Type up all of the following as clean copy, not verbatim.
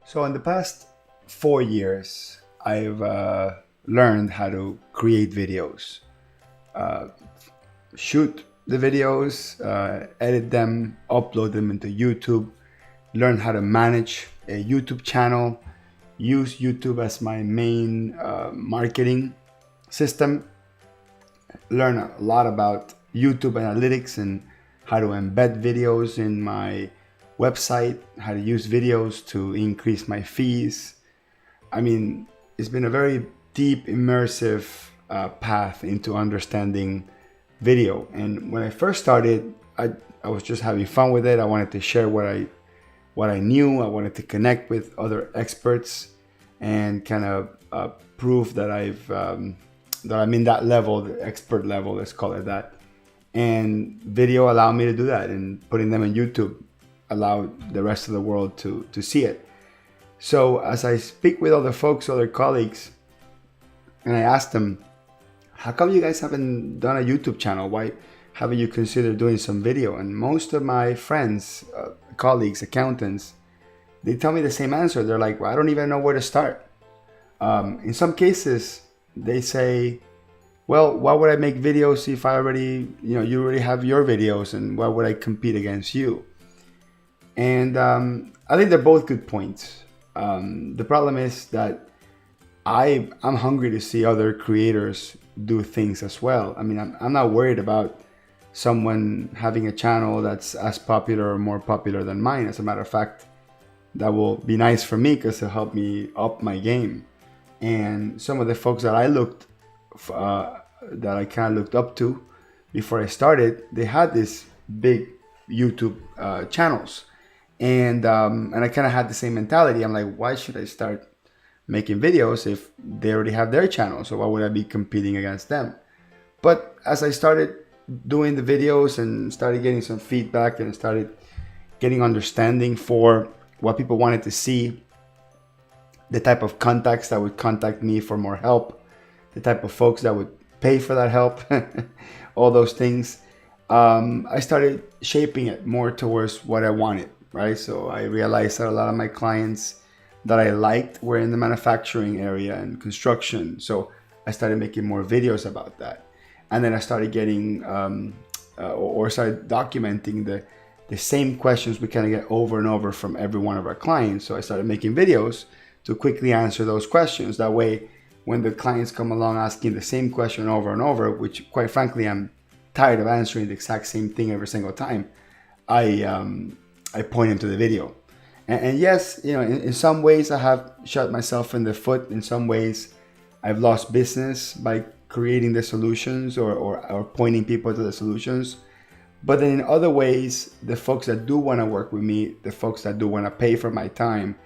So in the past 4 years, I've learned how to create videos, uh, shoot the videos, edit them, upload them into YouTube, learn how to manage a YouTube channel, use YouTube as my main marketing system, learn a lot about YouTube analytics and how to embed videos in my website, how to use videos to increase my fees. I mean, it's been a very deep, immersive path into understanding video. And when I first started, I was just having fun with it. I wanted to share what I knew. I wanted to connect with other experts and kind of prove that that I'm in that level, the expert level, let's call it that. And video allowed me to do that, and putting them on YouTube allowed the rest of the world to see it. So as I speak with other folks, other colleagues, and I ask them, how come you guys haven't done a YouTube channel? Why haven't you considered doing some video? And most of my friends, colleagues, accountants, they tell me the same answer. They're like, well, I don't even know where to start. In some cases, they say, well, why would I make videos if I already, you already have your videos, and why would I compete against you? And I think they're both good points. The problem is that I'm hungry to see other creators do things as well. I mean, I'm not worried about someone having a channel that's as popular or more popular than mine. As a matter of fact, that will be nice for me because it'll help me up my game. And some of the folks that that I kind of looked up to before I started, they had these big YouTube channels, and I kind of had the same mentality. I'm like, why should I start making videos if they already have their channel? So why would I be competing against them? But as I started doing the videos and started getting some feedback and started getting understanding for what people wanted to see, the type of contacts that would contact me for more help, the type of folks that would pay for that help, all those things, I started shaping it more towards what I wanted, right? So I realized that a lot of my clients that I liked were in the manufacturing area and construction. So I started making more videos about that. And then I started getting, or started documenting the same questions we kind of get over and over from every one of our clients. So I started making videos to quickly answer those questions. That way, when the clients come along asking the same question over and over, which quite frankly, I'm tired of answering the exact same thing every single time, I point them to the video. And yes, in some ways I have shot myself in the foot. In some ways, I've lost business by creating the solutions or pointing people to the solutions. But then in other ways, the folks that do want to work with me, the folks that do want to pay for my time,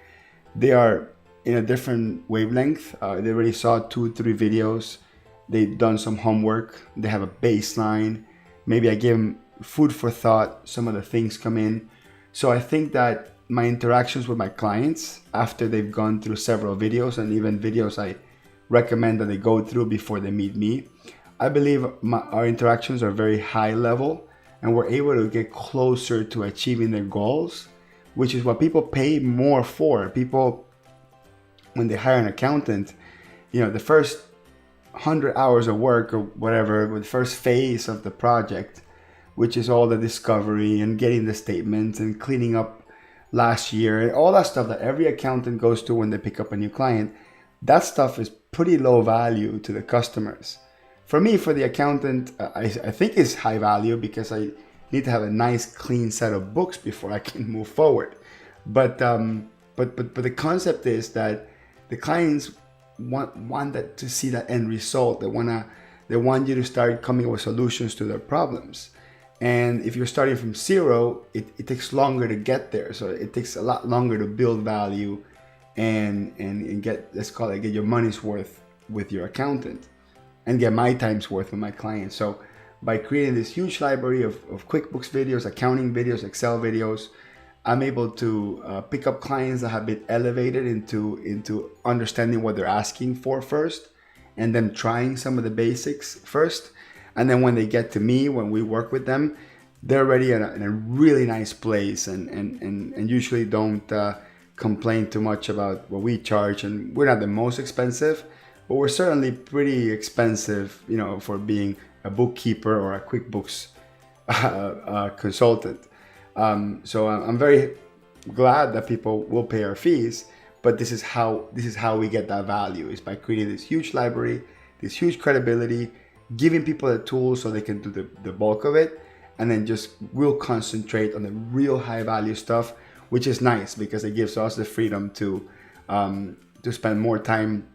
they are in a different wavelength. They already saw 2-3 videos. They've done some homework. They have a baseline. Maybe I give them food for thought. Some of the things come in. So I think that my interactions with my clients after they've gone through several videos, and even videos I recommend that they go through before they meet me, I believe our interactions are very high level, and we're able to get closer to achieving their goals, which is what people pay more for. People, when they hire an accountant, the first 100 hours of work or whatever, the first phase of the project, which is all the discovery and getting the statements and cleaning up last year and all that stuff that every accountant goes to when they pick up a new client, that stuff is pretty low value to the customers. For me, for the accountant, I think it's high value because I need to have a nice clean set of books before I can move forward. But the concept is that the clients want that, to see that end result. They want you to start coming up with solutions to their problems. And if you're starting from zero, it takes longer to get there. So it takes a lot longer to build value and get, let's call it, get your money's worth with your accountant and get my time's worth with my clients. So by creating this huge library of QuickBooks videos, accounting videos, Excel videos, I'm able to pick up clients that have been elevated into understanding what they're asking for first, and then trying some of the basics first. And then when they get to me, when we work with them, they're already in a really nice place and usually don't complain too much about what we charge, and we're not the most expensive, but we're certainly pretty expensive, for being a bookkeeper or a QuickBooks consultant. So I'm very glad that people will pay our fees, but this is how we get that value, is by creating this huge library, this huge credibility, giving people the tools so they can do the bulk of it, and then just we'll concentrate on the real high value stuff, which is nice because it gives us the freedom to spend more time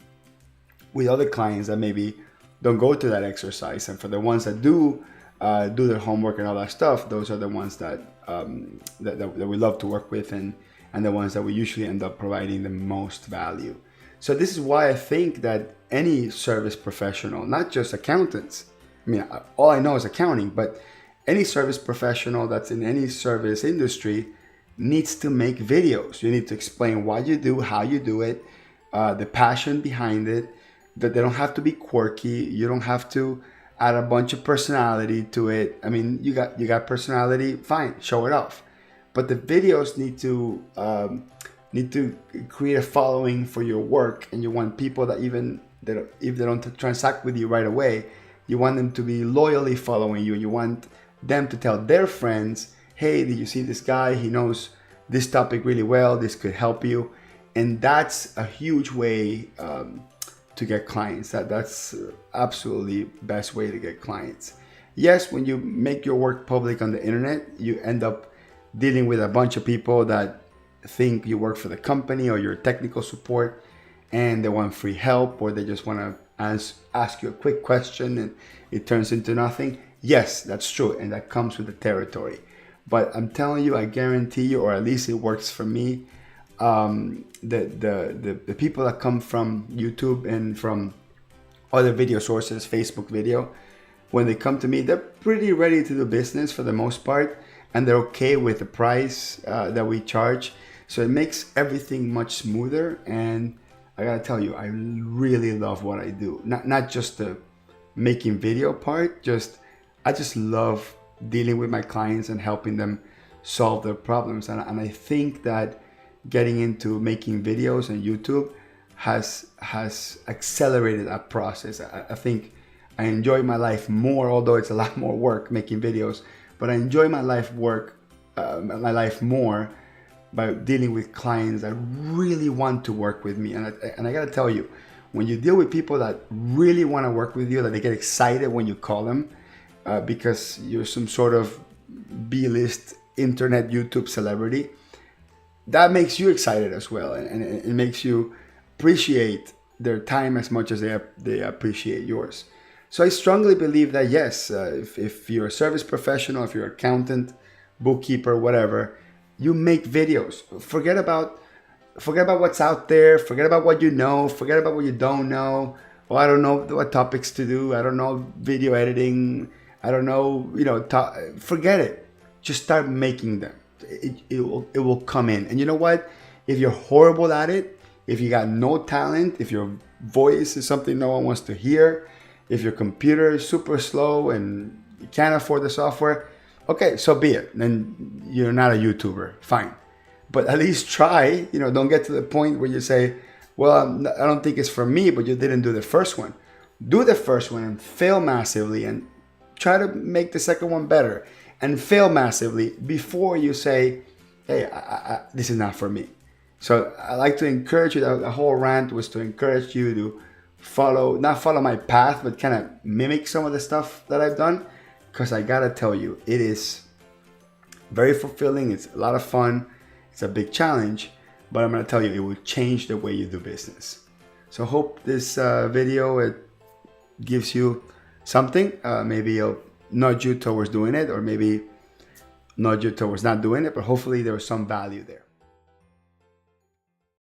with other clients that maybe don't go to that exercise. And for the ones that do their homework and all that stuff, those are the ones that we love to work with, and the ones that we usually end up providing the most value. So this is why I think that any service professional, not just accountants, I mean, all I know is accounting, but any service professional that's in any service industry needs to make videos. You need to explain what you do, how you do it, the passion behind it, that they don't have to be quirky. You don't have to add a bunch of personality to it. I mean, you got personality, fine, show it off. But the videos need to create a following for your work, and you want people that even that if they don't transact with you right away, you want them to be loyally following you. You want them to tell their friends, hey, did you see this guy? He knows this topic really well. This could help you. And that's a huge way to get clients. That's absolutely best way to get clients. Yes, when you make your work public on the internet, you end up dealing with a bunch of people that think you work for the company or you're technical support, and they want free help, or they just want to ask you a quick question and it turns into nothing. Yes, that's true, and that comes with the territory. But I'm telling you, I guarantee you, or at least it works for me, the people that come from YouTube and from other video sources, Facebook video, when they come to me, they're pretty ready to do business for the most part, and they're okay with the price that we charge. So it makes everything much smoother. And I gotta tell you, I really love what I do. Not just the making video part, I just love dealing with my clients and helping them solve their problems. And I think that getting into making videos on YouTube has accelerated that process. I think I enjoy my life more, although it's a lot more work making videos, but I enjoy my life more by dealing with clients that really want to work with me. And I gotta tell you, when you deal with people that really want to work with you, that they get excited when you call them, because you're some sort of B-list internet YouTube celebrity, that makes you excited as well, and it makes you appreciate their time as much as they appreciate yours. So I strongly believe that yes, if you're a service professional, if you're an accountant, bookkeeper, whatever, you make videos. Forget about what's out there. Forget about what you know. Forget about what you don't know. Well, I don't know what topics to do. I don't know video editing. I don't know, forget it. Just start making them. It will come in. And you know what? If you're horrible at it, if you got no talent, if your voice is something no one wants to hear, if your computer is super slow and you can't afford the software, okay, so be it. Then you're not a YouTuber. Fine. But at least try. Don't get to the point where you say, well, I don't think it's for me, but you didn't do the first one. Do the first one and fail massively, and try to make the second one better, and fail massively before you say, hey, this is not for me. So I like to encourage you. The whole rant was to encourage you to not follow my path, but kind of mimic some of the stuff that I've done. Because I gotta tell you, it is very fulfilling. It's a lot of fun. It's a big challenge, but I'm gonna tell you, it will change the way you do business. So hope this video, it gives you something. Maybe it'll nudge you towards doing it, or maybe nudge you towards not doing it, but hopefully there was some value there.